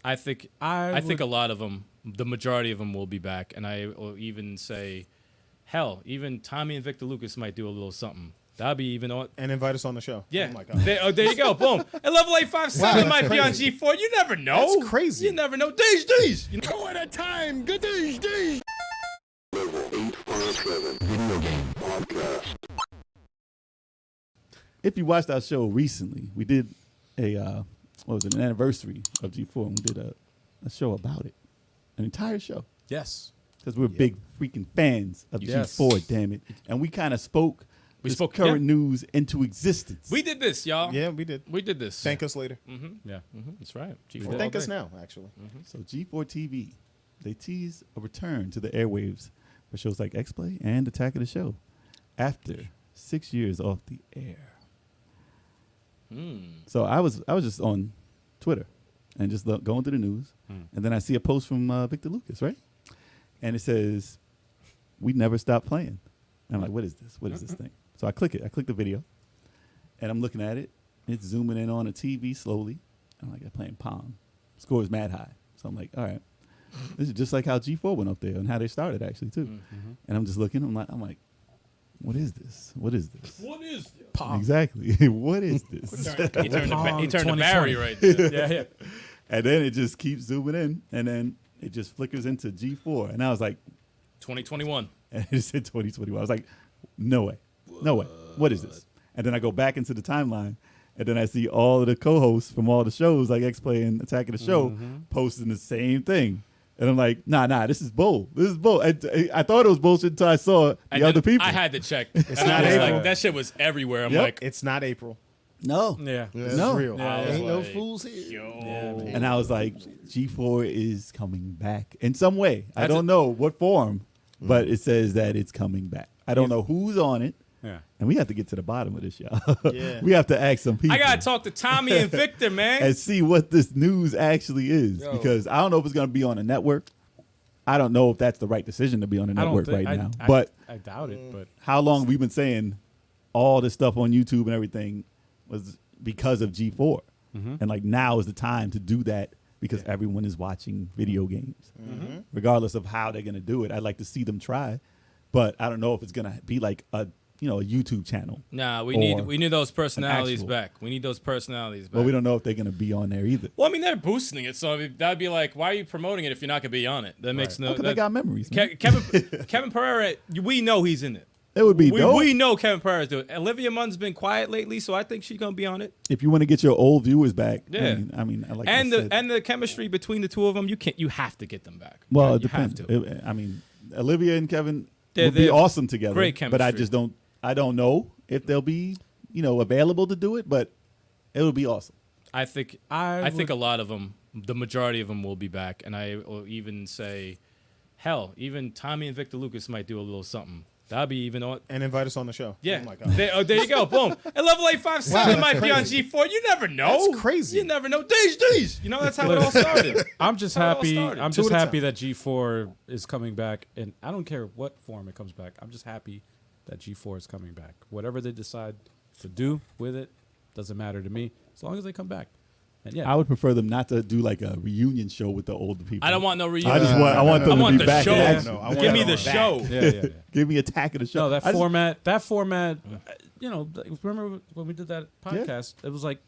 I think a lot of them, the majority of them, will be back, and I will even say, hell, even Tommy and Victor Lucas might do a little something. That'd be even on. And invite us on the show. Yeah. Oh my God. There you go. Boom. And level 857 might be on G4. You never know. That's crazy. You never know. Deej. You know? Go at a time. Good deej. Level 857 Video Game Podcast. If you watched our show recently, we did an anniversary of G4, and we did a show about it, an entire show, Yes. because we're big freaking fans of Yes. G4, damn it, and we kind of spoke current news into existence. We did this, y'all. Yeah, we did. We did this. Thank us later. Yeah. That's right. G4 Or thank all us day. now, actually. So G4TV, they tease a return to the airwaves for shows like X-Play and Attack of the Show after 6 years off the air. So I was just on Twitter and just going through the news, and then I see a post from Victor Lucas, right? And it says, "We never stop playing." And I'm like, "What is this? What is this thing?" So I click it. I click the video, and I'm looking at it. It's zooming in on a TV slowly. I'm like, "They're playing Pong." Score is mad high. So I'm like, "All right, this is just like how G4 went up there and how they started actually too." And I'm just looking. I'm like, "What is this? What is this?" What is this? Exactly. What is this? He turned to 2020. Barry right there. Yeah. And then it just keeps zooming in, and then it just flickers into G4. And I was like, 2021. and it said 2021. I was like, no way. No way. What is this? And then I go back into the timeline, and then I see all of the co-hosts from all the shows, like X-Play and Attack of the Show, posting the same thing. And I'm like, nah, this is bull. This is bull. I thought it was bullshit until I saw And the other then people. I had to check. It's not April. April. Like, that shit was everywhere. I'm Yep. like, It's not April. no. Yeah. It's No. real. Yeah, Ain't no like, fools here. And I was like, G4 is coming back in some way. I That's don't know what form, but it says that it's coming back. I don't know who's on it. Yeah. And we have to get to the bottom of this, y'all. Yeah. We have to ask some people I got to talk to Tommy and Victor, man. and see what this news actually is. Yo. Because I don't know if it's going to be on a network. I don't know if that's the right decision to be on a I don't network think, right now. I But doubt it. But how long we've been saying all this stuff on YouTube and everything was because of G4. And like now is the time to do that because everyone is watching video games. Regardless of how they're going to do it. I'd like to see them try. But I don't know if it's going to be like a YouTube channel. Nah, we Or need those personalities actual. back. We need those personalities back. But we don't know if they're going to be on there either. Well, I mean, they're boosting it, so that'd be like, why are you promoting it if you're not gonna be on it? That makes no. Because they got memories. Man. Kevin Pereira, we know he's in it. It would be dope. We know Kevin Pereira's doing it. Olivia Munn's been quiet lately, so I think she's gonna be on it. If you want to get your old viewers back, Yeah. I mean, like And I said, the chemistry between the two of them, you have to get them back. well, it you have depends. to. I mean, Olivia and Kevin They're- would be they're awesome together. great But I chemistry. just don't. I don't know if they'll be, available to do it. But it would be awesome. I think a lot of them, the majority of them, will be back, and I will even say, hell, even Tommy and Victor Lucas might do a little something. That'd be even on. And invite us on the show. Yeah. Oh my God. There you go. Boom. And level 857 Wow, might that's be on crazy. G4. You never know. That's crazy. You never know. Deej. That's how it all started. I'm just How it all happy. started. I'm Two just at a happy that G4 is coming back, and I don't care what form it comes back. I'm just happy that G4 is coming back. Whatever they decide to do with it doesn't matter to me, as long as they come back. And yeah, I would prefer them not to do like a reunion show with the older people. I don't want no reunion. I want them I to want be the back show. in action. No, I want Give me them the back. show. yeah. Give me Attack of the Show. No, that I just- format. Remember when we did that podcast? It was like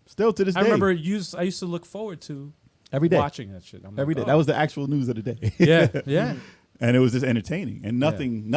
still to this day. I remember I used to look forward to every day. watching that shit. I'm Every day. like, That was the actual news of the day. yeah. And it was just entertaining. And nothing,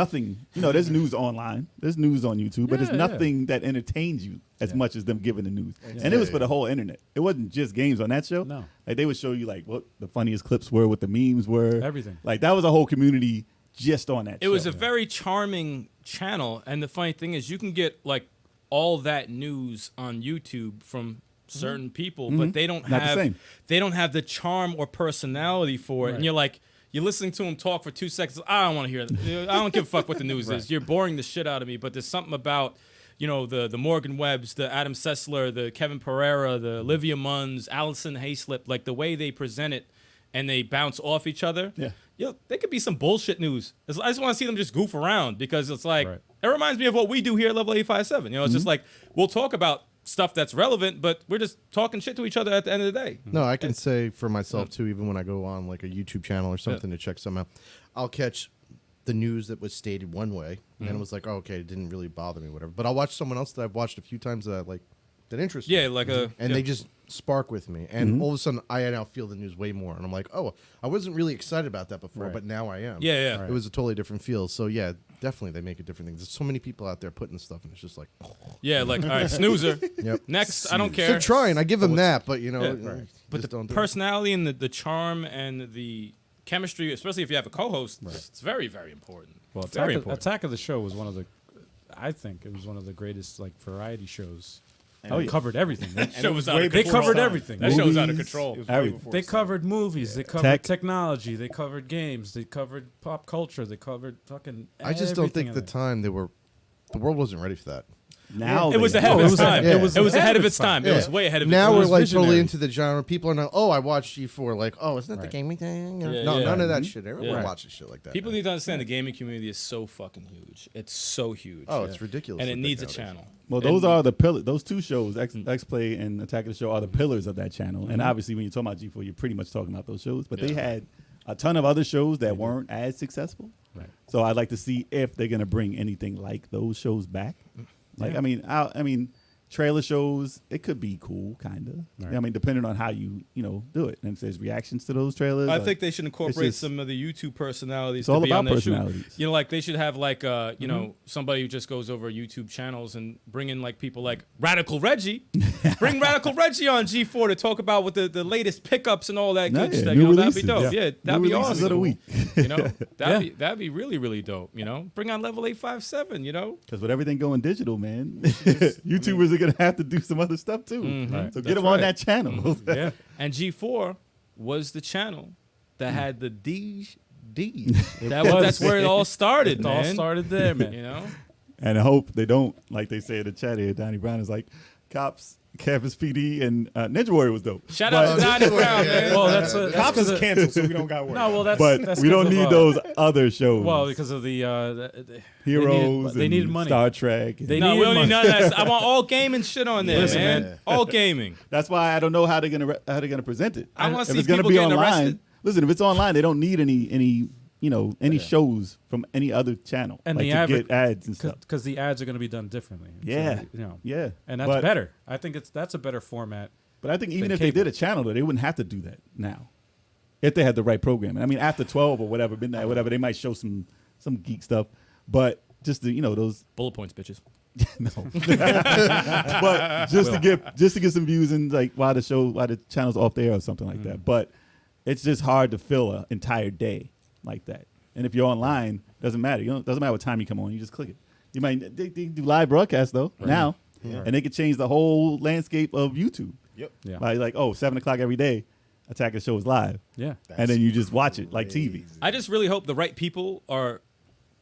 there's news online. There's news on YouTube, but Yeah, there's nothing that entertains you as much as them giving the news. And it was for the whole internet. It wasn't just games on that show. No. Like they would show you like what the funniest clips were, what the memes were. Everything. Like that was a whole community just on that It show. was a very charming channel, and the funny thing is, you can get like all that news on YouTube from certain people, but they don't Not the have same. they don't have the charm or personality for it. And you're like, you're listening to them talk for 2 seconds. I don't want to hear that. I don't give a fuck what the news is. You're boring the shit out of me. But there's something about, the Morgan Webbs, the Adam Sessler, the Kevin Pereira, the Olivia Munns, Allison Hayslip, like the way they present it and they bounce off each other. Yeah. There could be some bullshit news. I just want to see them just goof around because it's like, Right. it reminds me of what we do here at Level 857. It's just like, we'll talk about stuff that's relevant, but we're just talking shit to each other at the end of the day. No, I can say for myself too, even when I go on like a YouTube channel or something to check something out, I'll catch the news that was stated one way, and it was like, oh, okay, it didn't really bother me, whatever. But I'll watch someone else that I've watched a few times that I like, that interests me. Yeah, like a And they just spark with me. And all of a sudden, I now feel the news way more. And I'm like, oh, I wasn't really excited about that before, but now I am. Yeah. It was a totally different feel. So, yeah, definitely they make a different thing. There's so many people out there putting stuff, and it's just like, Yeah, like, all right, snoozer. yep. Next, I don't care. They're trying. I give them that, but, you know, But just the don't do it. personality and the charm and the chemistry, especially if you have a co-host, it's very, very important. Well, very important. Attack of the Show was one of the, I think it was one of the greatest like variety shows. Oh, yeah. Covered everything. That show was out way of They control. covered everything. That show was out of Movies. control. It was way Everything. before They its covered movies. They covered Tech. technology. They covered games. They covered pop culture. They covered fucking. I just don't think everything the in it. time the world wasn't ready for that. Now It was they- ahead Oh, of it its was- time. yeah. It was ahead of its time. It was way ahead of its Now time. we're was like visionary. totally into the genre. People are not, oh, I watched G4. Like, oh, isn't that the Right. gaming thing? Yeah, No, yeah. none of that shit. Everyone Yeah. watches shit like that. People now. need to understand the gaming community is so fucking huge. It's so huge. Oh, it's ridiculous. and it what needs they a nowadays. channel. Well, those are the pillars. Those two shows, X Play and Attack of the Show, are the pillars of that channel. And obviously, when you're talking about G4, you're pretty much talking about those shows. But they had a ton of other shows that weren't as successful. Right. So I'd like to see if they're gonna bring anything like those shows back. Like, Yeah. I mean, trailer shows, it could be cool, kind of. Right. I mean, depending on how you do it. And if there's reactions to those trailers, I like, think they should incorporate just- some of the YouTube personalities It's to all be about on their shoot. personalities. You know, like they should have like you know, somebody who just goes over YouTube channels and bring in like people like Radical Reggie. Bring Radical Reggie on G4 to talk about with the latest pickups and all that good Yeah, stuff. new You know, that'd be releases. dope. Yeah, that'd New be releases awesome. of the week. You know, Yeah. that'd be really, really dope. You know, bring on Level 857. You know, Because with everything going digital, man, YouTubers are gonna have to do some other stuff too. Right. So get That's them on right. that channel. Yeah. and G4 was the channel that had the D. That's where it all started, It man. all started there, man. You know. And I hope they don't, like they say in the chat here, Donnie Brown is like, cops, Campus PD, and Ninja Warrior was dope. Shout out to Donnie Brown, man. Well, that's Cops 'cause is of- canceled, so we don't got work. No, well, that's But that's we 'cause don't of, need those other shows. Well, because of the Heroes, they needed and money. Star Trek. and- They No, we needed don't need money. none of that. I want all gaming shit on there, Listen, man. man. All gaming. That's why I don't know how they're gonna present it. I wanna if see it's gonna people be getting online. arrested. Listen, if it's online, they don't need any shows from any other channel, And like the to average get ads and stuff. because the ads are going to be done differently. So, Yeah, you know, yeah, and that's But- better. I think that's a better format. But I think even than if they cable. did a channel, though, they wouldn't have to do that now. If they had the right programming. I mean, after 12 or whatever, midnight, whatever, they might show some geek stuff. But just to, those Bullet points, bitches. but just to get some views and like why the channel's off there or something like that. But it's just hard to fill an entire day like that. And if you're online, doesn't matter. Doesn't matter what time you come on. You just click it. You might they do live broadcast though now, and they could change the whole landscape of YouTube. Yep. Yeah. Like 7 o'clock every day, Attack the Show is live, Yeah. and then you just watch it like TV. I just really hope the right people are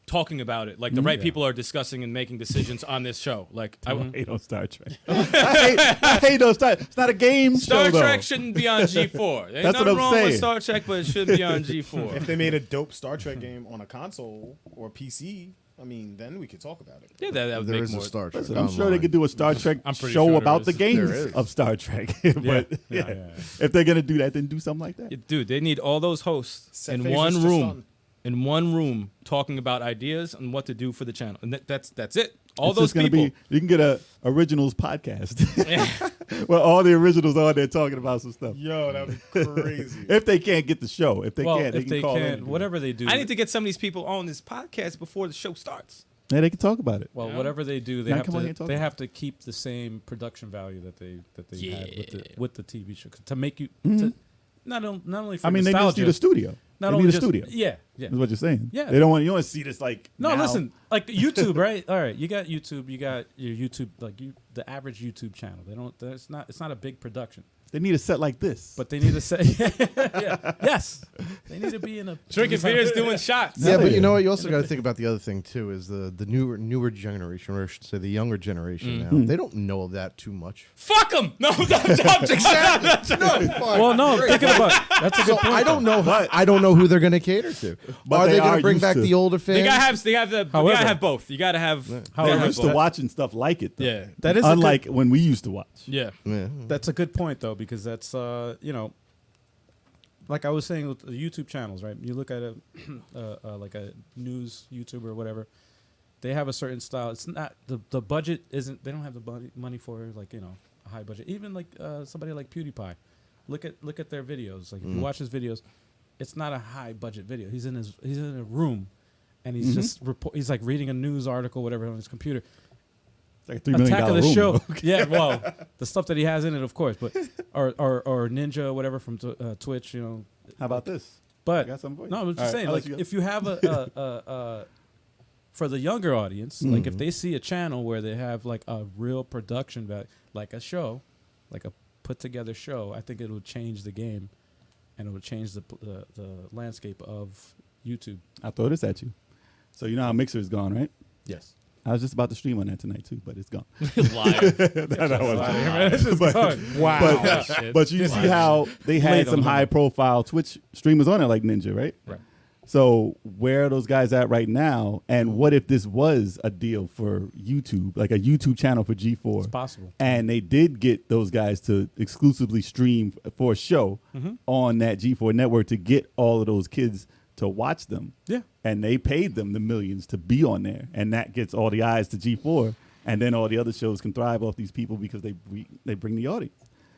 talking about it. Like the right people are discussing and making decisions on this show. Like I hate on Star Trek. I hate on Star. It's not a game Star show though. Trek shouldn't be on G4. Ain't That's what nothing I'm wrong with saying. Star Trek, but it shouldn't be on If G4. they made a dope Star Trek game on a console or PC, I mean, then we could talk about it. Yeah, that would There make is a more. Star Trek. Listen, I'm sure they online. could do a Star Trek I'm pretty show sure there about the is. games There is. of Star Trek. But Yeah. if they're gonna do that, then do something like that. Yeah, dude, they need all those hosts Set in phases one to room. stun. In one room, talking about ideas and what to do for the channel, and that's it. All It's those just gonna people. be. You can get a originals podcast where all the originals are there talking about some stuff. Yo, that would be crazy. If they can't get the show, if they Well, can't, they if can they call in. can't, and do it. whatever they do, I need to get some of these people on this podcast before the show starts. Yeah, they can talk about it. Well, Yeah. whatever they do, they Now have come on here and to talk they about have to keep the same production value that they had Yeah. with the TV show to make you to, not only for I mean, they just nostalgia, need a studio. not They only need a just, studio. Yeah, yeah. Is what you're saying. Yeah. They don't want. You want to see this like. No, now. listen, like YouTube, right? All right, you got YouTube, you got your YouTube, like the average YouTube channel. It's not a big production. They need a set like this. But they need to say, yes, they need to be in a Drinking beers, doing shots. Yeah, but you know what? You also got to think about the other thing too. Is the newer generation, or I should say the younger generation now. They don't know that too much. Fuck them. No, Exactly. Well, no, I'm thinking about that's a good point. I don't know. I don't know who they're going to cater to. But Are they they going are to bring used back to. the older fans? They gotta have both. You gotta have. They're used to watching stuff like it. Though. Yeah. That is Unlike when we used to watch. Yeah. Yeah. That's a good point though, because that's like I was saying with the YouTube channels, right? You look at a like a news YouTuber or whatever, they have a certain style. It's not the budget isn't. They don't have the money for like a high budget. Even like somebody like PewDiePie, look at their videos. Like if you watch his videos, it's not a high budget video. He's in a room, and he's just he's like reading a news article, whatever, on his computer. It's like $3 million Attack of the room. Show. Yeah, well, the stuff that he has in it, of course, but or Ninja, whatever from Twitch, How about this? But I got something for you. no, I'm just All right, saying, I'll like let you go. if you have a for the younger audience, like if they see a channel where they have like a real production value, like a show, like a put together show, I think it would change the game, and it would change the landscape of YouTube. I'll throw this at you. So you know how Mixer is gone, right? Yes. I was just about to stream on that tonight too, but it's gone. Liar. Wow. But you see how they had Late on some the high profile Twitch streamers on it like Ninja, right? Right. So where are those guys at right now? And what if this was a deal for YouTube, like a YouTube channel for G4? It's possible. And they did get those guys to exclusively stream for a show on that G4 network to get all of those kids to watch them. Yeah. And they paid them the millions to be on there. And that gets all the eyes to G4. And then all the other shows can thrive off these people because they bring the audience.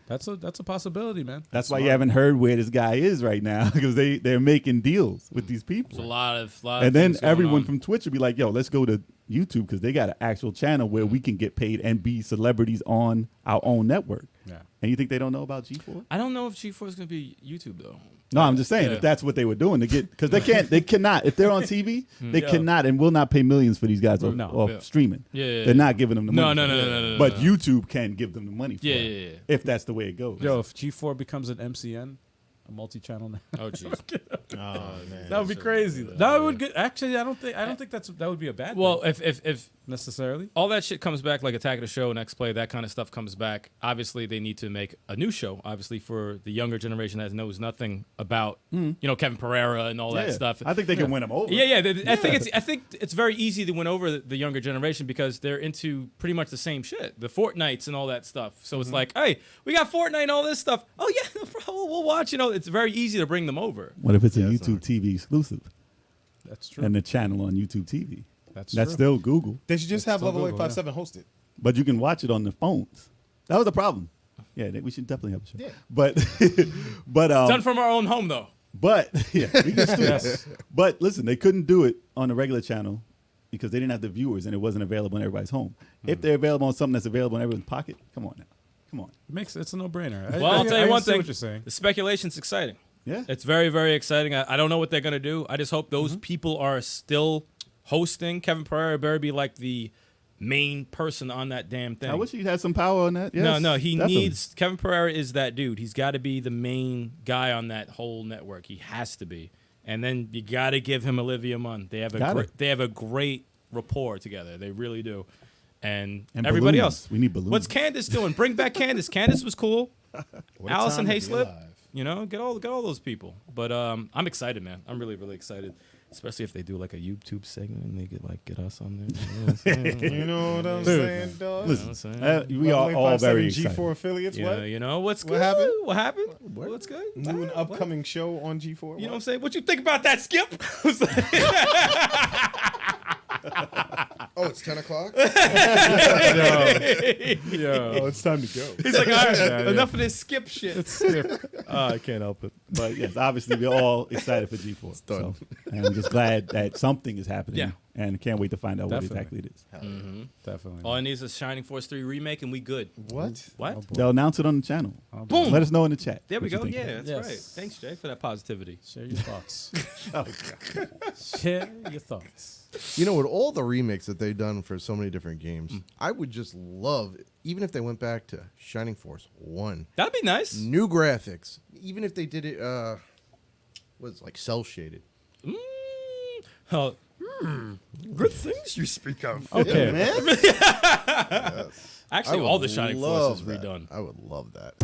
That's a possibility, man. That's why you haven't heard where this guy is right now, because they're making deals with these people. There's a lot of And then things going everyone on. from Twitch would be like, yo, let's go to YouTube because they got an actual channel where we can get paid and be celebrities on our own network. Yeah. And you think they don't know about G4? I don't know if G4 is going to be YouTube though. No, I'm just saying Yeah. if that's what they were doing to get, because they cannot, if they're on TV, they cannot and will not pay millions for these guys off streaming. Yeah. They're not giving them the money. No. But YouTube can give them the money for Yeah, it, yeah, yeah. if that's the way it goes. Yo, if G4 becomes an MCN, a multi-channel network, Oh jeez. Oh man. that would be crazy. That would get, actually. I don't think that would be a bad Well, thing if necessarily. all that shit comes back, like Attack of the Show, Next Play, that kind of stuff comes back, obviously they need to make a new show, obviously for the younger generation that knows nothing about, Kevin Pereira and all that stuff. I think they can win them over. Yeah. I think it's very easy to win over the younger generation because they're into pretty much the same shit, the Fortnites and all that stuff. So it's like, hey, we got Fortnite and all this stuff. Oh yeah, no problem. We'll watch. It's very easy to bring them over. What if it's a YouTube TV exclusive That's true. and the channel on YouTube TV? That's That's true. still Google, They should just have still Level Google, 857 hosted. but you can watch it on the phones. That was the problem. Yeah, we should definitely have a show. Yeah. But Done from our own home though. But yeah, we can still. Yes. But listen, they couldn't do it on a regular channel because they didn't have the viewers and it wasn't available in everybody's home. If they're available on something that's available in everyone's pocket, come on now, come on. It's a no-brainer. Well, I'll tell you one thing. What you're saying. The speculation's exciting. Yeah, It's very, very exciting. I don't know what they're going to do. I just hope those people are still hosting. Kevin Pereira better be like the main person on that damn thing. I wish he had some power on that. Yes, No, he definitely. needs. Kevin Pereira is that dude. He's got to be the main guy on that whole network. He has to be. And then you got to give him Olivia Munn. They have a great rapport together. They really do. And everybody balloons. else. We need balloons. What's Candace doing? Bring back Candace. Candace was cool. What a Allison time to be Hayslip. alive. Get all those people. But I'm excited, man. I'm really, really excited. Especially if they do like a YouTube segment and they get us on there. You know what I'm saying? You know what I'm saying, dog? Listen, You know what I'm saying? we are all very G4 excited. affiliates. Yeah, What? you know what's What good? happened? What happened? What's good? New and upcoming show on G4. You know what I'm saying? What you think about that, Skip? Oh, it's 10 o'clock? Yo. Oh, it's time to go. He's like, all right, Yeah. enough of this Skip shit. I can't help it. But yes, obviously we're all excited for G4. So, and I'm just glad that something is happening. Yeah. and can't wait to find out Definitely. what exactly it is. Definitely. All it needs is Shining Force 3 remake, and we good. What? What? They'll announce it on the channel. Boom. Let us know in the chat. There we what you go. think. Yeah, that's Yes. right. Thanks, Jay, for that positivity. Share your thoughts. Share your thoughts. You know, with all the remakes that they've done for so many different games, I would just love, even if they went back to Shining Force 1, That'd be nice. new graphics, even if they did it, was like cell shaded. Oh, Good things you speak of. Okay. man. actually, I all would the Shining love Forces that. redone. I would love that.